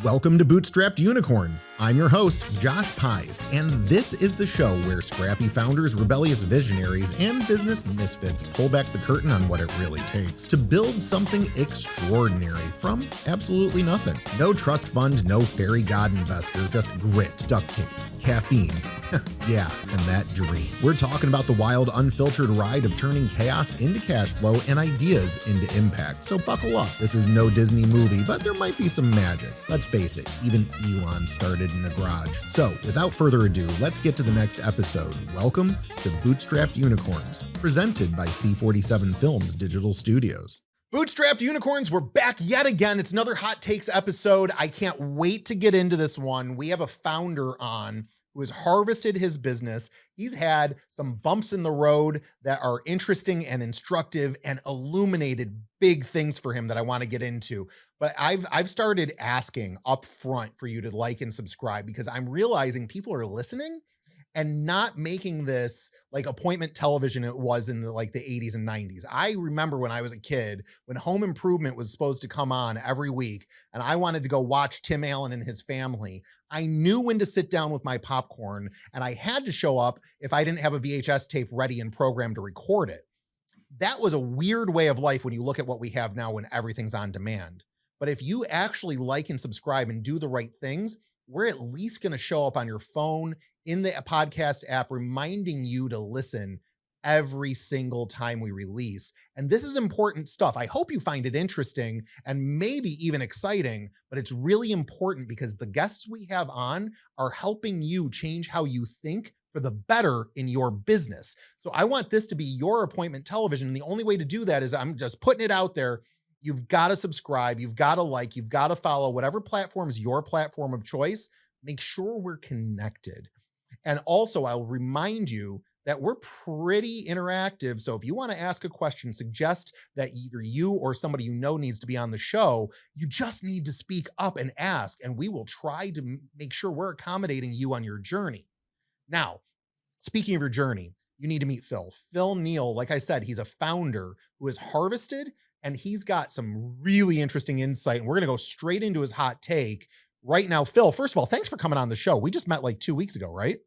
Welcome to Bootstrapped Unicorns. I'm your host, Josh Pies, and this is the show where scrappy founders, rebellious visionaries, and business misfits pull back the curtain on what it really takes to build something extraordinary from absolutely nothing. No trust fund, no fairy god investor, just grit, duct tape, caffeine, yeah, and that dream. We're talking about the wild, unfiltered ride of turning chaos into cash flow and ideas into impact. So buckle up. This is no Disney movie, but there might be some magic. Let's face it, even Elon started in a garage. So without further ado, let's get to the next episode. Welcome to Bootstrapped Unicorns, presented by C47 Digital Studios. Bootstrapped Unicorns, we're back yet again. It's another Hot Takes episode. I can't wait to get into this one. We have a founder on who has harvested his business. He's had some bumps in the road that are interesting and instructive and illuminated big things for him that I want to get into. But I've started asking up front for you to like and subscribe because I'm realizing people are listening and not making this like appointment television it was in the 80s and 90s. I remember when I was a kid, when Home Improvement was supposed to come on every week, and I wanted to go watch Tim Allen and his family. I knew when to sit down with my popcorn, and I had to show up if I didn't have a VHS tape ready and programmed to record it. That was a weird way of life when you look at what we have now when everything's on demand. But if you actually like and subscribe and do the right things, we're at least going to show up on your phone in the podcast app, reminding you to listen every single time we release. And this is important stuff. I hope you find it interesting and maybe even exciting, but it's really important because the guests we have on are helping you change how you think for the better in your business. So I want this to be your appointment television. And the only way to do that is I'm just putting it out there. You've got to subscribe. You've got to like, you've got to follow whatever platform is your platform of choice. Make sure we're connected. And also, I'll remind you that we're pretty interactive. So if you want to ask a question, suggest that either you or somebody you know needs to be on the show, you just need to speak up and ask, and we will try to make sure we're accommodating you on your journey. Now, speaking of your journey, you need to meet Phil. Phil Neal, like I said, he's a founder who has harvested, and he's got some really interesting insight, and we're going to go straight into his hot take right now. Phil, first of all, thanks for coming on the show. We just met like 2 weeks ago, right?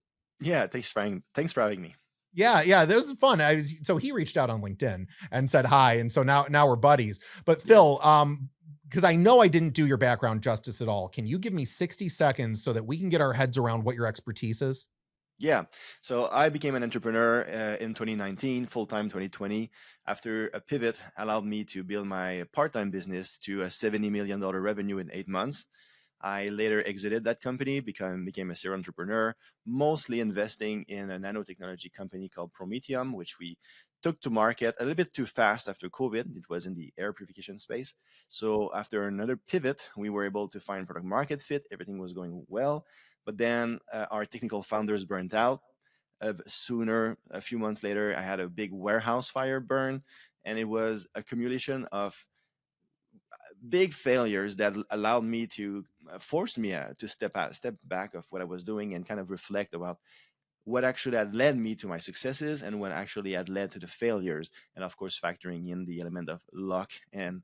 Yeah, thanks for having me. Yeah, that was fun. So he reached out on LinkedIn and said hi, and so now we're buddies. But Phil, because I know I didn't do your background justice at all, can you give me 60 seconds so that we can get our heads around what your expertise is? Yeah, so I became an entrepreneur in 2019, full-time 2020, after a pivot allowed me to build my part-time business to a $70 million revenue in 8 months. I later exited that company, became a serial entrepreneur, mostly investing in a nanotechnology company called Prometheum, which we took to market a little bit too fast after COVID. It was in the air purification space. So after another pivot, we were able to find product market fit. Everything was going well. But then our technical founders burnt out. A few months later, I had a big warehouse fire burn, and it was accumulation of big failures that allowed me to force me to step back of what I was doing and kind of reflect about what actually had led me to my successes and what actually had led to the failures, and of course factoring in the element of luck and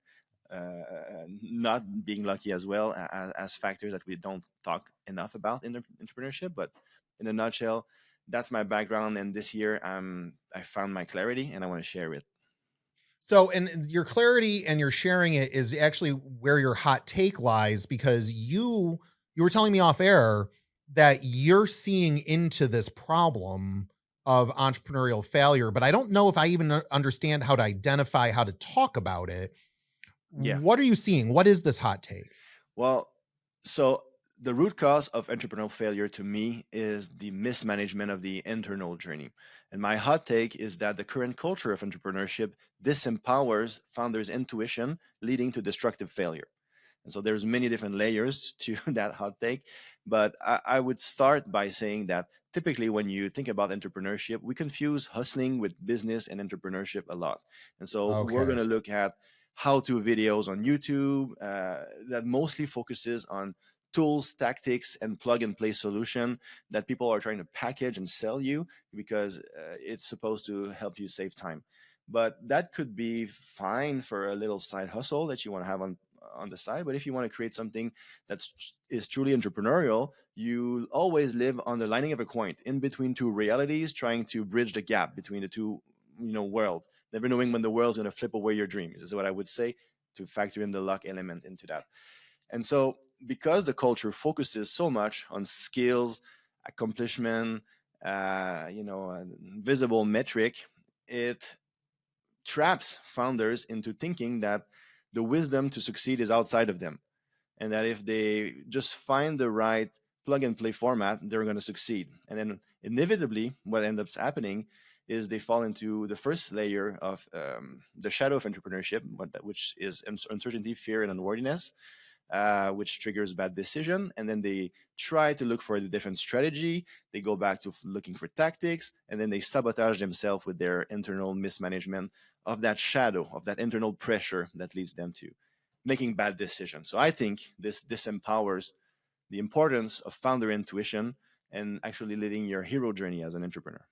not being lucky as well as factors that we don't talk enough about in entrepreneurship. But in a nutshell, that's my background, and this year I found my clarity and I want to share it. So, and your clarity and your sharing it is actually where your hot take lies, because you were telling me off air that you're seeing into this problem of entrepreneurial failure, but I don't know if I even understand how to identify, how to talk about it. Yeah. What are you seeing? What is this hot take? Well, so the root cause of entrepreneurial failure to me is the mismanagement of the internal journey. And my hot take is that the current culture of entrepreneurship disempowers founders' intuition, leading to destructive failure. And so there's many different layers to that hot take, but I would start by saying that typically when you think about entrepreneurship, we confuse hustling with business and entrepreneurship a lot. And so we're going to look at how-to videos on YouTube that mostly focuses on tools, tactics, and plug-and-play solution that people are trying to package and sell you because it's supposed to help you save time. But that could be fine for a little side hustle that you want to have on the side. But if you want to create something is truly entrepreneurial, you always live on the lining of a coin, in between two realities, trying to bridge the gap between the two, world. Never knowing when the world's going to flip away your dreams is what I would say, to factor in the luck element into that. And so, because the culture focuses so much on skills, accomplishment, visible metric, it traps founders into thinking that the wisdom to succeed is outside of them, and that if they just find the right plug and play format, they're going to succeed. And then inevitably, what ends up happening is they fall into the first layer of the shadow of entrepreneurship, which is uncertainty, fear, and unworthiness, which triggers bad decision. And then they try to look for a different strategy. They go back to looking for tactics, and then they sabotage themselves with their internal mismanagement of that shadow, of that internal pressure that leads them to making bad decisions. So I think this disempowers the importance of founder intuition and actually living your hero journey as an entrepreneur.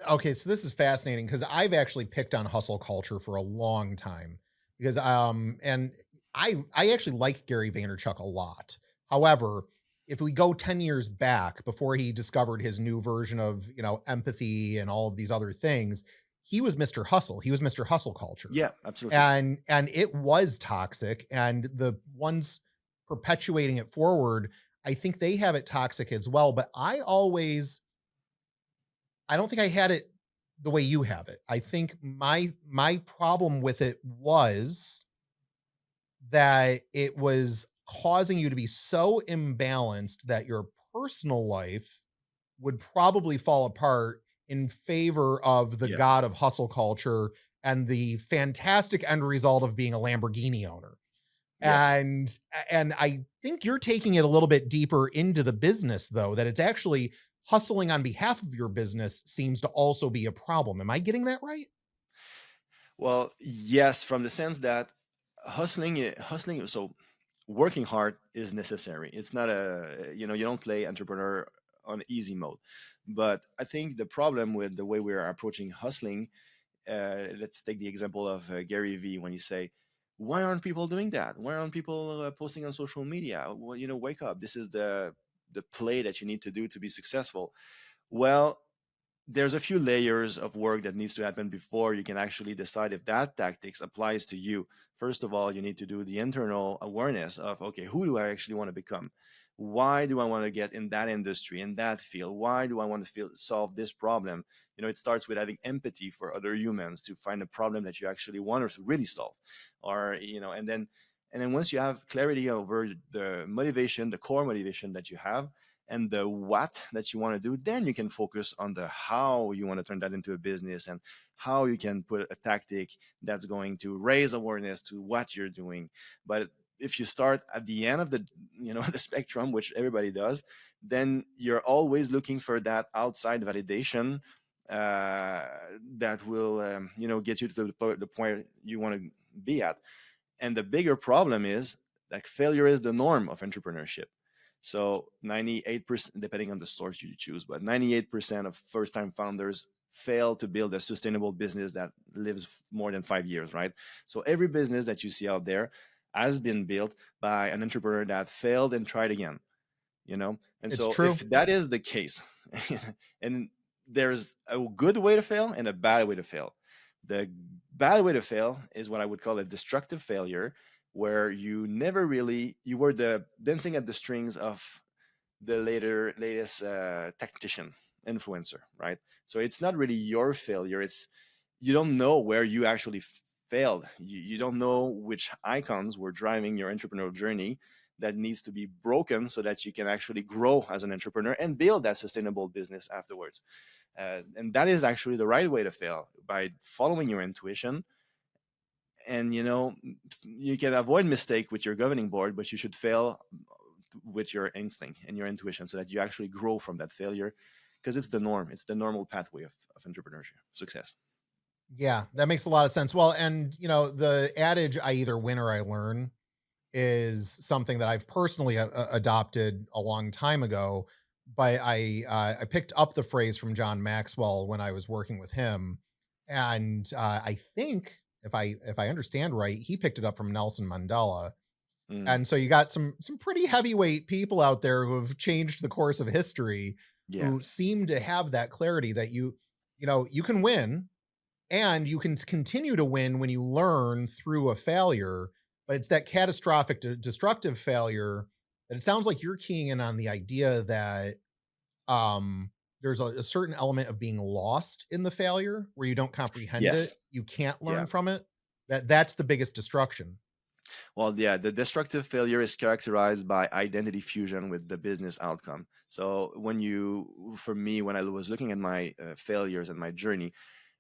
Okay, so this is fascinating because I've actually picked on hustle culture for a long time because and I actually like Gary Vaynerchuk a lot. However, if we go 10 years back before he discovered his new version of, empathy and all of these other things, he was Mr. Hustle. He was Mr. Hustle culture. Yeah, absolutely. And it was toxic, and the ones perpetuating it forward, I think they have it toxic as well, but I don't think I had it the way you have it. I think my problem with it was that it was causing you to be so imbalanced that your personal life would probably fall apart in favor of the god of hustle culture and the fantastic end result of being a Lamborghini owner. Yeah. And I think you're taking it a little bit deeper into the business, though, that it's actually hustling on behalf of your business seems to also be a problem. Am I getting that right? Well, yes, from the sense that hustling, so working hard is necessary. It's not you don't play entrepreneur on easy mode. But I think the problem with the way we're approaching hustling, let's take the example of Gary Vee, when you say, why aren't people doing that? Why aren't people posting on social media? Well, wake up. This is the play that you need to do to be successful. Well, there's a few layers of work that needs to happen before you can actually decide if that tactics applies to you. First of all, you need to do the internal awareness of, okay, who do I actually want to become? Why do I want to get in that industry, in that field? Why do I want to solve this problem? It starts with having empathy for other humans to find a problem that you actually want to really solve, or and then once you have clarity over the motivation, the core motivation that you have, and the what that you want to do, then you can focus on the how you want to turn that into a business, and how you can put a tactic that's going to raise awareness to what you're doing. But if you start at the end of the the spectrum, which everybody does, then you're always looking for that outside validation that will get you to the point you want to be at. And the bigger problem is that failure is the norm of entrepreneurship. So 98%, depending on the source you choose, but 98% of first-time founders fail to build a sustainable business that lives more than 5 years, right? So every business that you see out there has been built by an entrepreneur that failed and tried again, And it's so true. If that is the case, and there's a good way to fail and a bad way to fail. The bad way to fail is what I would call a destructive failure, where you were the dancing at the strings of the latest tactician influencer, right? So it's not really your failure. It's you don't know where you actually failed. You don't know which icons were driving your entrepreneurial journey that needs to be broken so that you can actually grow as an entrepreneur and build that sustainable business afterwards. And that is actually the right way to fail, by following your intuition. And you can avoid mistake with your governing board, but you should fail with your instinct and your intuition, so that you actually grow from that failure, because it's the norm. It's the normal pathway of entrepreneurship success. Yeah, that makes a lot of sense. Well, and the adage, I either win or I learn, is something that I've personally adopted a long time ago. But I picked up the phrase from John Maxwell when I was working with him, and I think if I understand right, he picked it up from Nelson Mandela. Mm, And so you got some pretty heavyweight people out there who have changed the course of history, yeah. who seem to have that clarity that you can win, and you can continue to win when you learn through a failure, but it's that catastrophic destructive failure that it sounds like you're keying in on the idea that there's a certain element of being lost in the failure where you don't comprehend it, Yes. you can't Yeah. learn from it. That's the biggest destruction. Well, yeah, the destructive failure is characterized by identity fusion with the business outcome. So for me, when I was looking at my failures and my journey,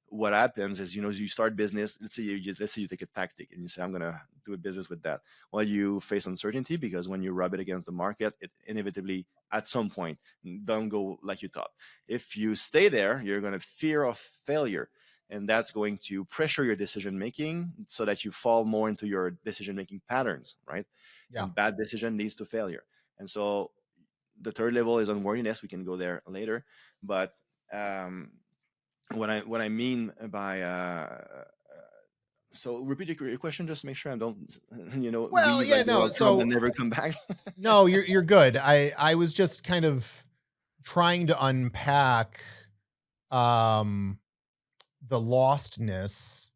what happens is, you start business. Let's say you take a tactic and you say, I'm gonna do a business with that. Well, you face uncertainty because when you rub it against the market, it inevitably at some point don't go like you thought. If you stay there, you're gonna fear of failure, and that's going to pressure your decision making so that you fall more into your decision making patterns, right? Yeah. And bad decision leads to failure. And so the third level is unworthiness. We can go there later, but um, what I mean by so repeat your question, just to make sure I don't Well, leave like yeah, no. Donald Trump So and never come back. no, you're good. I was just kind of trying to unpack um the lostness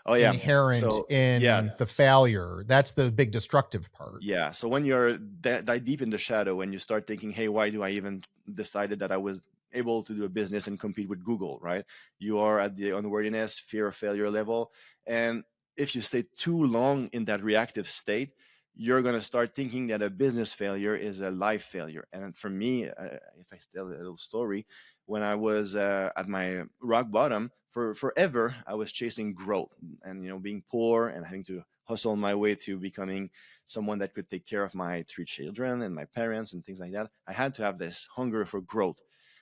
Oh yeah. inherent So yeah. in the failure. That's the big destructive part. Yeah. So when you're that deep in the shadow, when you start thinking, hey, why do I even decided that I was able to do a business and compete with Google, right? You are at the unworthiness, fear of failure level. And if you stay too long in that reactive state, you're going to start thinking that a business failure is a life failure. And for me, if I tell a little story, when I was at my rock bottom, for forever, I was chasing growth and, being poor and having to hustle my way to becoming someone that could take care of my three children and my parents and things like that. I had to have this hunger for growth.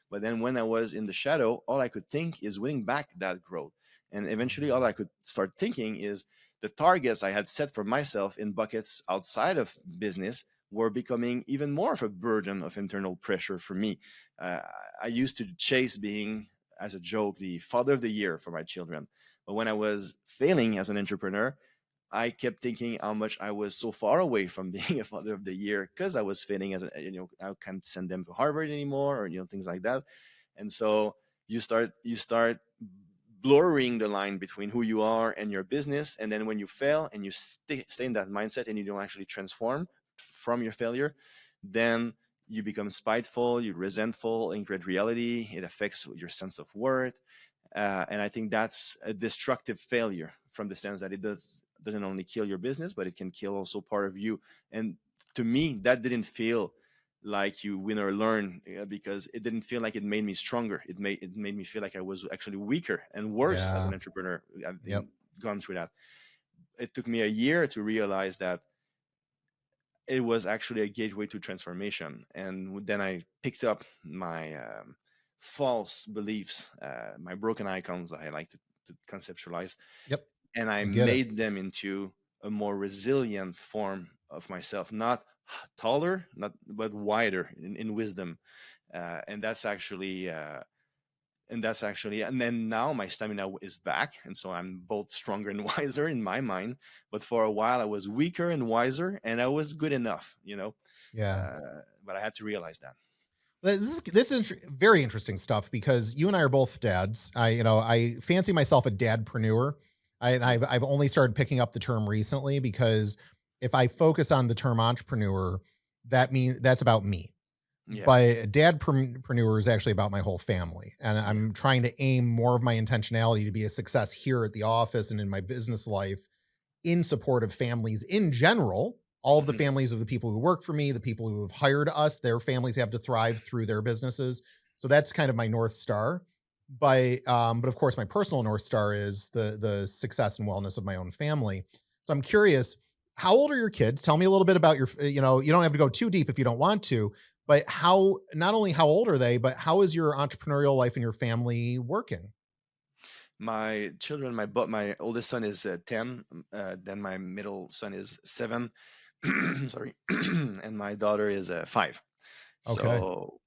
But then when I was in the shadow, all I could think is winning back that growth. And eventually, all I could start thinking is the targets I had set for myself in buckets outside of business were becoming even more of a burden of internal pressure for me. Uh, I used to chase being, as a joke, the father of the year for my children. But when I was failing as an entrepreneur, I kept thinking how much I was so far away from being a father of the year because I was failing as I can't send them to Harvard anymore, or things like that. And so you start blurring the line between who you are and your business. And then when you fail and you stay in that mindset and you don't actually transform from your failure, then you become spiteful, you're resentful, angry at reality. It affects your sense of worth. And I think that's a destructive failure from the sense that it doesn't only kill your business, but it can kill also part of you. And to me, that didn't feel like you win or learn because it didn't feel like it made me stronger. It made me feel like I was actually weaker and worse as Yeah. an entrepreneur. I've Yep. gone through that. It took me a year to realize that it was actually a gateway to transformation. And then I picked up my false beliefs, my broken icons that I like to conceptualize, Yep. and I I get it. made them into a more resilient form of myself, not taller, not but wider in wisdom. And then now my stamina is back, and so I'm both stronger and wiser in my mind. But for a while I was weaker and wiser, and I was good enough. Yeah. But I had to realize that. This is very interesting stuff because you and I are both dads. I fancy myself a dadpreneur. And I've only started picking up the term recently because if I focus on the term entrepreneur, that means that's about me. Yeah. But dadpreneur is actually about my whole family. And Yeah. I'm trying to aim more of my intentionality to be a success here at the office and in my business life in support of families in general. All of the Mhm. families of the people who work for me, the people who have hired us, their families have to thrive through their businesses. So that's kind of my North Star. But of course, my personal North Star is the success and wellness of my own family. So I'm curious, how old are your kids? Tell me a little bit about you don't have to go too deep if you don't want to, but not only how old are they, but how is your entrepreneurial life and your family working? My children, my oldest son is 10, then my middle son is 7, sorry, and my daughter is 5. Okay. So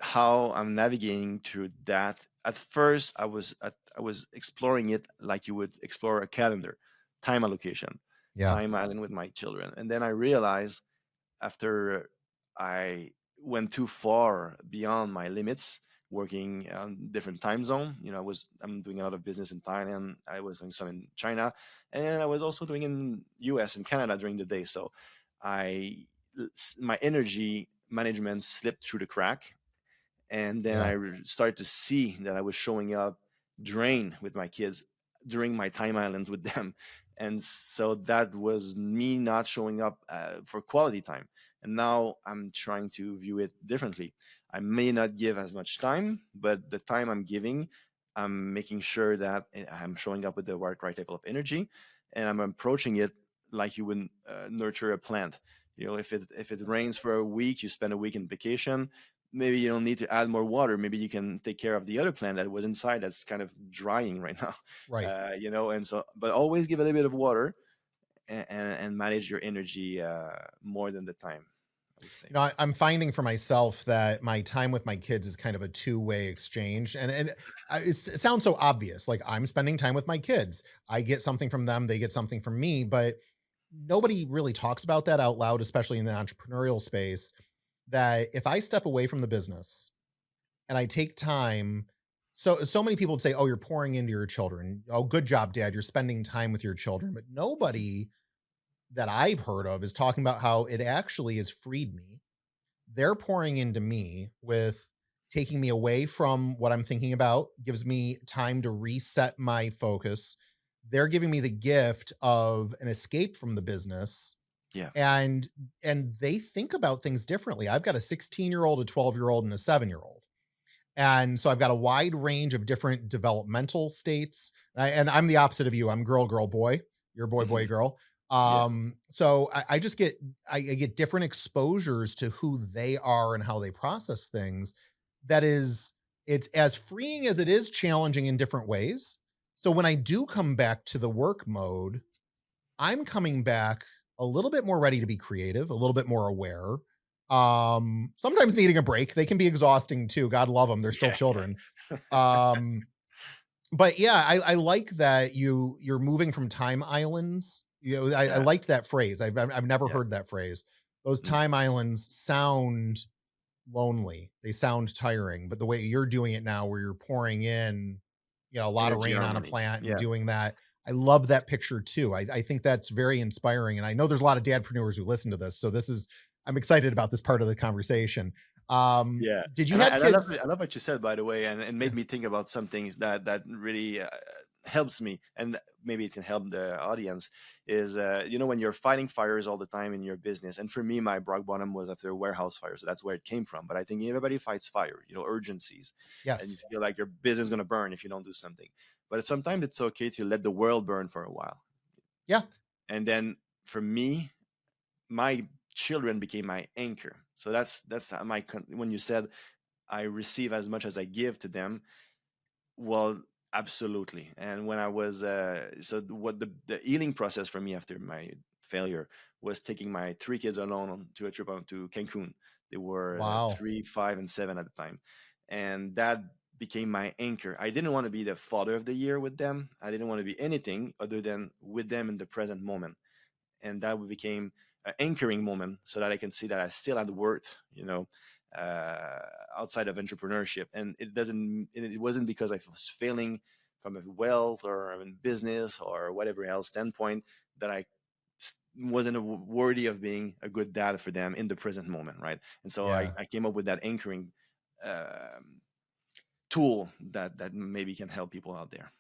how I'm navigating through that, at first I was exploring it like you would explore a calendar, time allocation, Yeah. time island with my children. And then I realized after I went too far beyond my limits, working on different time zone. I'm doing a lot of business in Thailand. I was doing some in China, and I was also doing in US and Canada during the day. So I my energy management slipped through the crack, and then Yeah. started to see that I was showing up drained with my kids during my time islands with them, and so that was me not showing up for quality time. And now I'm trying to view it differently. I may not give as much time, but the time I'm giving, I'm making sure that I'm showing up with the right level of energy, and I'm approaching it like you would nurture a plant. If it rains for a week, you spend a week in vacation. Maybe you don't need to add more water. Maybe you can take care of the other plant that was inside that's kind of drying right now. Right. And so, but always give a little bit of water, and manage your energy more than the time, I would say. I'm finding for myself that my time with my kids is kind of a two-way exchange. It sounds so obvious. Like, I'm spending time with my kids. I get something from them. They get something from me, but nobody really talks about that out loud, especially in the entrepreneurial space, that if I step away from the business and I take time, so many people would say, "Oh, you're pouring into your children. Oh, good job, dad. You're spending time with your children." But nobody that I've heard of is talking about how it actually has freed me. They're pouring into me with taking me away from what I'm thinking about, gives me time to reset my focus. They're giving me the gift of an escape from the business, Yeah. and they think about things differently. I've got a 16-year-old, a 12-year-old, and a 7-year-old. And so I've got a wide range of different developmental states. And I'm the opposite of you. I'm girl, girl, boy. You're boy, Hmm. boy, girl. Yeah. So I just get I get different exposures to who they are and how they process things. It's as freeing as it is challenging in different ways. So when I do come back to the work mode, I'm coming back a little bit more ready to be creative, a little bit more aware. Sometimes needing a break. They can be exhausting too. God love them. They're still Yeah. children. Um, but yeah, I like that you're moving from time islands. I Yeah. liked that phrase. I've never Yeah. heard that phrase. Those Mm. time islands sound lonely. They sound tiring, but the way you're doing it now, where you're pouring in, a lot of Energy rain on a harmony. plant and Yeah. doing that. I love that picture too. I think that's very inspiring. And I know there's a lot of dadpreneurs who listen to this. So I'm excited about this part of the conversation. Yeah, Did you and I, have and I love kids? I love what you said, by the way, and Yeah. made me think about some things that really helps me, and maybe it can help the audience. Is when you're fighting fires all the time in your business, and for me, my rock bottom was after a warehouse fire, so that's where it came from. But I think everybody fights fire, urgencies, and you Yes. feel like your business is gonna burn if you don't do something. But sometimes it's okay to let the world burn for a while, Yeah. and then for me, my children became my anchor. So that's when you said I receive as much as I give to them. Well, absolutely. And when I was what the healing process for me after my failure was taking my three kids alone to a trip to Cancun. They were Wow. 3, 5, and 7 at the time, and that became my anchor. I didn't want to be the father of the year with them. I didn't want to be anything other than with them in the present moment, and that became an anchoring moment so that I can see that I still had worth, uh, outside of entrepreneurship. And it wasn't because I was failing from a wealth or in business or whatever else standpoint that I wasn't worthy of being a good dad for them in the present moment, right? And so I, Yeah. I came up with that anchoring um, tool that maybe can help people out there.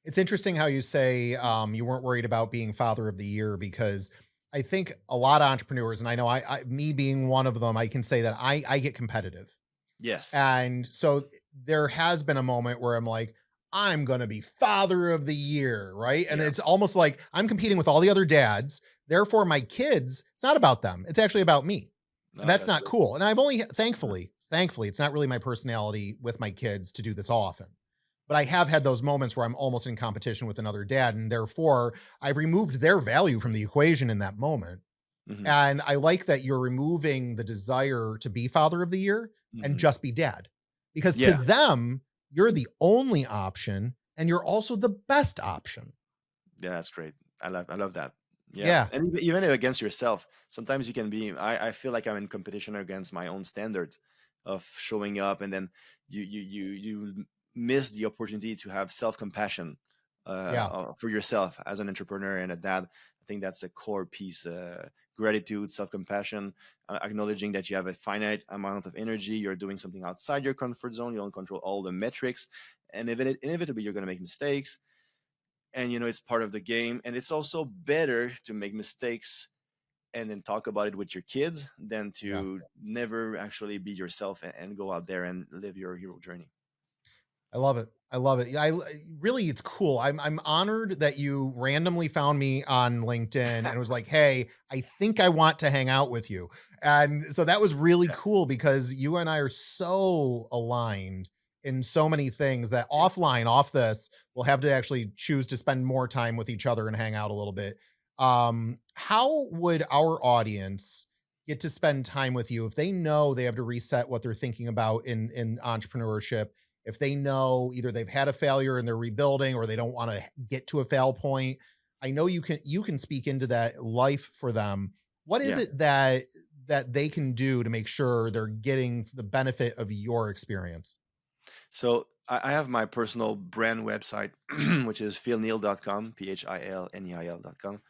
It's interesting how you say you weren't worried about being father of the year, because I think a lot of entrepreneurs, and I know me being one of them, I can say that I get competitive. Yes. And so there has been a moment where I'm like, I'm going to be father of the year, right? And Yeah. it's almost like I'm competing with all the other dads. Therefore, my kids, it's not about them. It's actually about me. And No, that's that's not good. cool. And I've only, thankfully, it's not really my personality with my kids to do this often. But I have had those moments where I'm almost in competition with another dad. And therefore, I've removed their value from the equation in that moment. Hmm. And I like that you're removing the desire to be father of the year and Hmm. just be dad. Because to Yeah. them, you're the only option and you're also the best option. Yeah, that's great. I love that. Yeah. Yeah. And even against yourself, sometimes you can be, I feel like I'm in competition against my own standards of showing up, and then you miss the opportunity to have self-compassion Yeah. for yourself as an entrepreneur and a dad. I think that's a core piece. Gratitude, self-compassion, acknowledging that you have a finite amount of energy, you're doing something outside your comfort zone, you don't control all the metrics, and inevitably you're going to make mistakes. And it's part of the game, and it's also better to make mistakes and then talk about it with your kids than Yeah. to never actually be yourself and go out there and live your hero journey. I love it. I love it. Really, it's cool. I'm honored that you randomly found me on LinkedIn and was like, "Hey, I think I want to hang out with you." And so that was really Yeah. cool because you and I are so aligned in so many things that offline, off this, we'll have to actually choose to spend more time with each other and hang out a little bit. How would our audience get to spend time with you if they know they have to reset what they're thinking about in entrepreneurship? If they know either they've had a failure and they're rebuilding, or they don't want to get to a fail point, I know you can speak into that life for them. What is Yeah. it that they can do to make sure they're getting the benefit of your experience? So I have my personal brand website, which is philneil.com, philneil.com.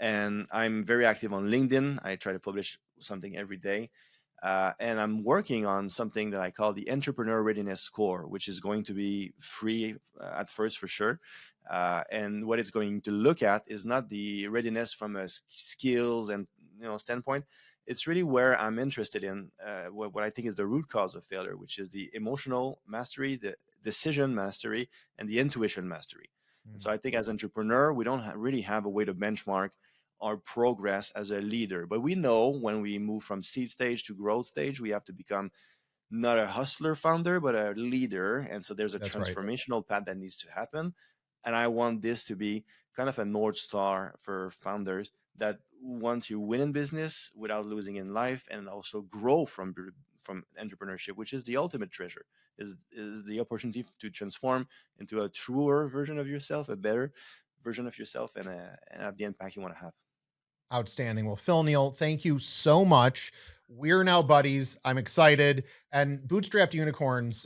And I'm very active on LinkedIn. I try to publish something every day. And I'm working on something that I call the Entrepreneur Readiness Score, which is going to be free at first for sure. And what it's going to look at is not the readiness from a skills and standpoint. It's really where I'm interested in what I think is the root cause of failure, which is the emotional mastery, the decision mastery, and the intuition mastery. And so I think as entrepreneur, we don't really have a way to benchmark our progress as a leader. But we know when we move from seed stage to growth stage, we have to become not a hustler founder, but a leader. And so there's a That's right. transformational path that needs to happen. And I want this to be kind of a North Star for founders that want to win in business without losing in life, and also grow from entrepreneurship, which is the ultimate treasure, is the opportunity to transform into a truer version of yourself, a better version of yourself, and have the impact you want to have. Outstanding. Well, Phil Neal, thank you so much. We're now buddies. I'm excited. And Bootstrapped Unicorns,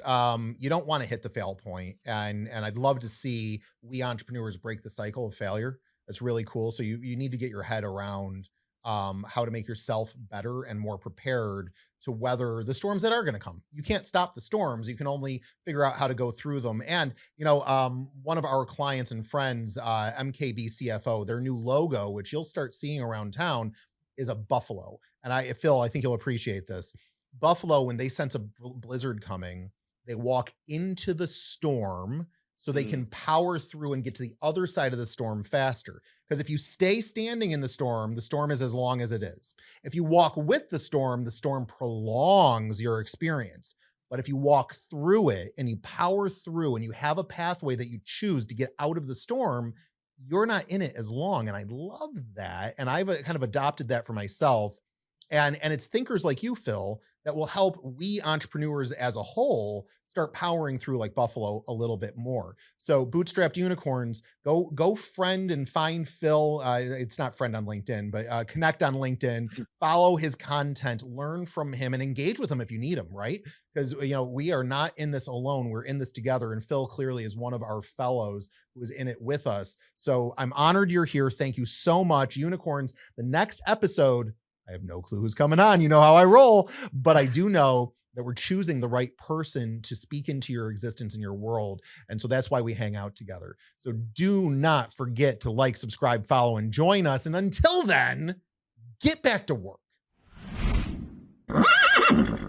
you don't want to hit the fail point. And I'd love to see we entrepreneurs break the cycle of failure. That's really cool. So you need to get your head around how to make yourself better and more prepared to weather the storms that are going to come. You can't stop the storms. You can only figure out how to go through them. And, one of our clients and friends, MKB CFO, their new logo, which you'll start seeing around town, is a buffalo. And Phil, I think you'll appreciate this. Buffalo, when they sense a blizzard coming, they walk into the storm so they can power through and get to the other side of the storm faster. Because if you stay standing in the storm is as long as it is. If you walk with the storm prolongs your experience. But if you walk through it and you power through and you have a pathway that you choose to get out of the storm, you're not in it as long. And I love that. And I've kind of adopted that for myself. And it's thinkers like you, Phil, that will help we entrepreneurs as a whole start powering through like Buffalo a little bit more. So Bootstrapped Unicorns, go friend and find Phil. It's not friend on LinkedIn, but connect on LinkedIn, follow his content, learn from him, and engage with him if you need him, right? Because, we are not in this alone. We're in this together. And Phil clearly is one of our fellows who is in it with us. So I'm honored you're here. Thank you so much. Unicorns, the next episode, I have no clue who's coming on. You know how I roll, but I do know that we're choosing the right person to speak into your existence and your world. And so that's why we hang out together. So do not forget to like, subscribe, follow, and join us. And until then, get back to work.